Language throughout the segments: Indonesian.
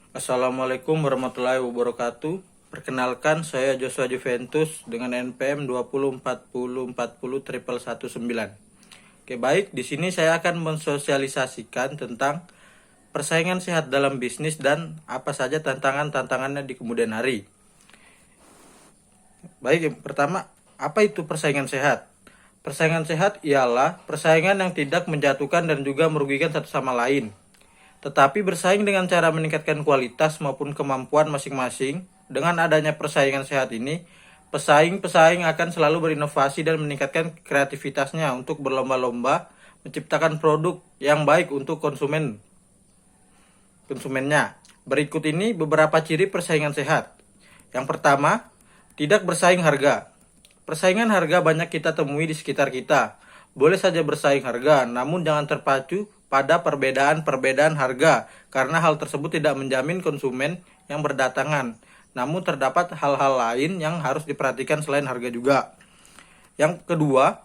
Assalamualaikum warahmatullahi wabarakatuh. Perkenalkan, saya Joshua Juventus dengan NPM 2040404019. Oke, baik. Di sini saya akan mensosialisasikan tentang persaingan sehat dalam bisnis dan apa saja tantangan-tantangannya di kemudian hari. Baik, yang pertama, apa itu persaingan sehat? Persaingan sehat ialah persaingan yang tidak menjatuhkan dan juga merugikan satu sama lain, tetapi bersaing dengan cara meningkatkan kualitas maupun kemampuan masing-masing. Dengan adanya persaingan sehat ini, pesaing-pesaing akan selalu berinovasi dan meningkatkan kreativitasnya untuk berlomba-lomba menciptakan produk yang baik untuk konsumennya. Berikut ini beberapa ciri persaingan sehat. Yang pertama, tidak bersaing harga. Persaingan harga banyak kita temui di sekitar kita. Boleh saja bersaing harga, namun jangan terpacu pada perbedaan-perbedaan harga, karena hal tersebut tidak menjamin konsumen yang berdatangan. Namun terdapat hal-hal lain yang harus diperhatikan selain harga juga. Yang kedua,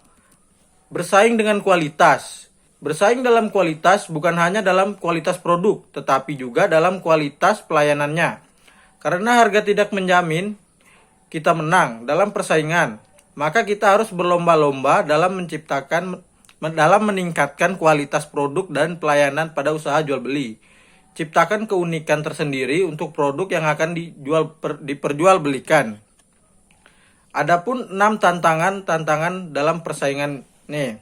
bersaing dengan kualitas. Bersaing dalam kualitas bukan hanya dalam kualitas produk, tetapi juga dalam kualitas pelayanannya. Karena harga tidak menjamin kita menang dalam persaingan, maka kita harus berlomba-lomba dalam meningkatkan kualitas produk dan pelayanan pada usaha jual beli. Ciptakan keunikan tersendiri untuk produk yang akan diperjualbelikan. Adapun 6 tantangan dalam persaingan nih.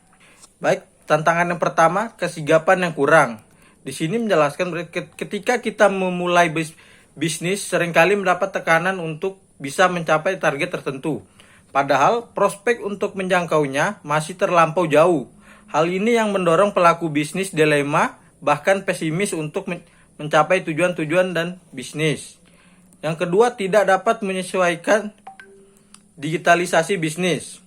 Baik, tantangan yang pertama, kesigapan yang kurang. Di sini menjelaskan ketika kita memulai bisnis seringkali mendapat tekanan untuk bisa mencapai target tertentu. Padahal prospek untuk menjangkaunya masih terlampau jauh. Hal ini yang mendorong pelaku bisnis dilema, bahkan pesimis untuk mencapai tujuan-tujuan dan bisnis. Yang kedua, tidak dapat menyesuaikan digitalisasi bisnis.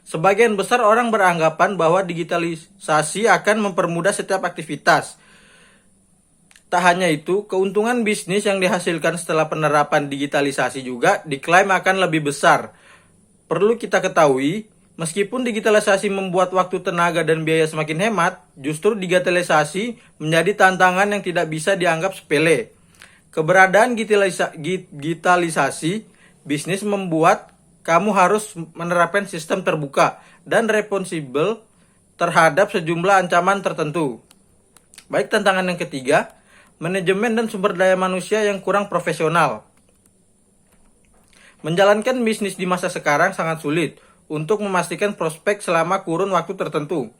Sebagian besar orang beranggapan bahwa digitalisasi akan mempermudah setiap aktivitas. Tak hanya itu, keuntungan bisnis yang dihasilkan setelah penerapan digitalisasi juga diklaim akan lebih besar. Perlu kita ketahui, meskipun digitalisasi membuat waktu, tenaga, dan biaya semakin hemat, justru digitalisasi menjadi tantangan yang tidak bisa dianggap sepele. Keberadaan digitalisasi bisnis membuat kamu harus menerapkan sistem terbuka dan responsibel terhadap sejumlah ancaman tertentu. Baik, tantangan yang ketiga, manajemen dan sumber daya manusia yang kurang profesional. Menjalankan bisnis di masa sekarang sangat sulit untuk memastikan prospek selama kurun waktu tertentu,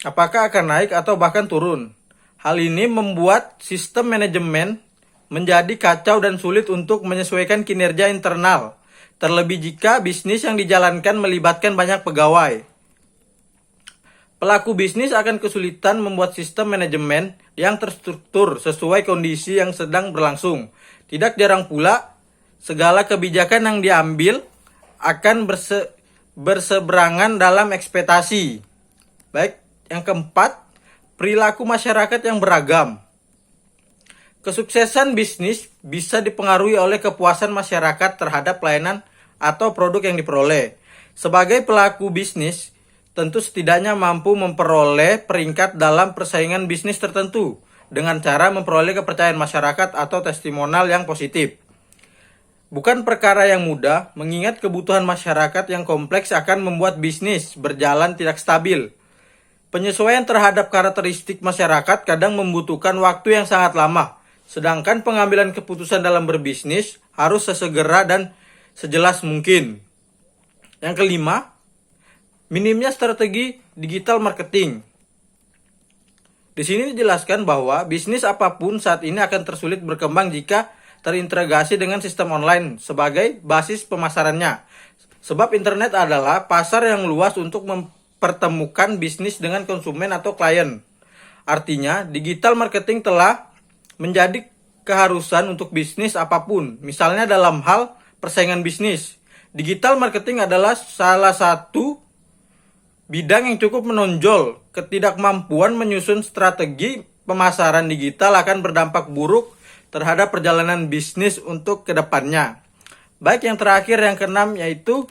apakah akan naik atau bahkan turun. Hal ini membuat sistem manajemen menjadi kacau dan sulit untuk menyesuaikan kinerja internal, terlebih jika bisnis yang dijalankan melibatkan banyak pegawai. Pelaku bisnis akan kesulitan membuat sistem manajemen yang terstruktur sesuai kondisi yang sedang berlangsung. Tidak jarang pula, segala kebijakan yang diambil akan berseberangan dalam ekspektasi. Baik, yang keempat, perilaku masyarakat yang beragam. Kesuksesan bisnis bisa dipengaruhi oleh kepuasan masyarakat terhadap pelayanan atau produk yang diperoleh. Sebagai pelaku bisnis, tentu setidaknya mampu memperoleh peringkat dalam persaingan bisnis tertentu dengan cara memperoleh kepercayaan masyarakat atau testimonial yang positif. Bukan perkara yang mudah, mengingat kebutuhan masyarakat yang kompleks akan membuat bisnis berjalan tidak stabil. Penyesuaian terhadap karakteristik masyarakat kadang membutuhkan waktu yang sangat lama, sedangkan pengambilan keputusan dalam berbisnis harus sesegera dan sejelas mungkin. Yang kelima, minimnya strategi digital marketing. Di sini dijelaskan bahwa bisnis apapun saat ini akan tersulit berkembang jika terintegrasi dengan sistem online sebagai basis pemasarannya. Sebab internet adalah pasar yang luas untuk mempertemukan bisnis dengan konsumen atau klien. Artinya, digital marketing telah menjadi keharusan untuk bisnis apapun. Misalnya dalam hal persaingan bisnis, digital marketing adalah salah satu bidang yang cukup menonjol. Ketidakmampuan menyusun strategi pemasaran digital akan berdampak buruk terhadap perjalanan bisnis untuk kedepannya. Baik, yang terakhir, yang keenam, yaitu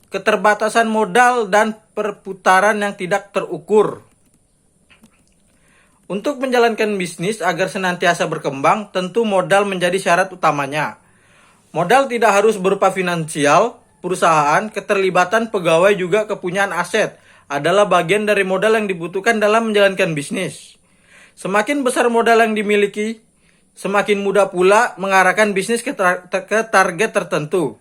keterbatasan modal dan perputaran yang tidak terukur. Untuk menjalankan bisnis agar senantiasa berkembang, tentu modal menjadi syarat utamanya. Modal tidak harus berupa finansial, perusahaan, keterlibatan pegawai juga kepunyaan aset adalah bagian dari modal yang dibutuhkan dalam menjalankan bisnis. Semakin besar modal yang dimiliki, semakin mudah pula mengarahkan bisnis ke target tertentu.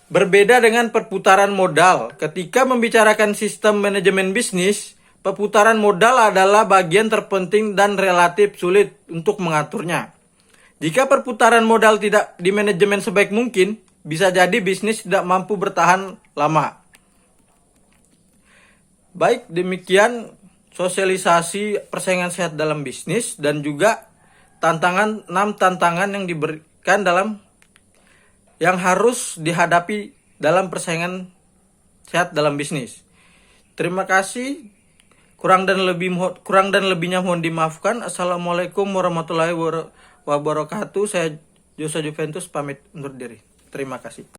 Berbeda dengan perputaran modal, ketika membicarakan sistem manajemen bisnis, perputaran modal adalah bagian terpenting dan relatif sulit untuk mengaturnya. Jika perputaran modal tidak dimanajemen sebaik mungkin, bisa jadi bisnis tidak mampu bertahan lama. Baik, demikian sosialisasi persaingan sehat dalam bisnis dan juga 6 tantangan yang diberikan yang harus dihadapi dalam persaingan sehat dalam bisnis. Terima kasih. Kurang dan lebihnya mohon dimaafkan. Assalamualaikum warahmatullahi wabarakatuh. Saya Joshua Juventus pamit undur diri. Terima kasih.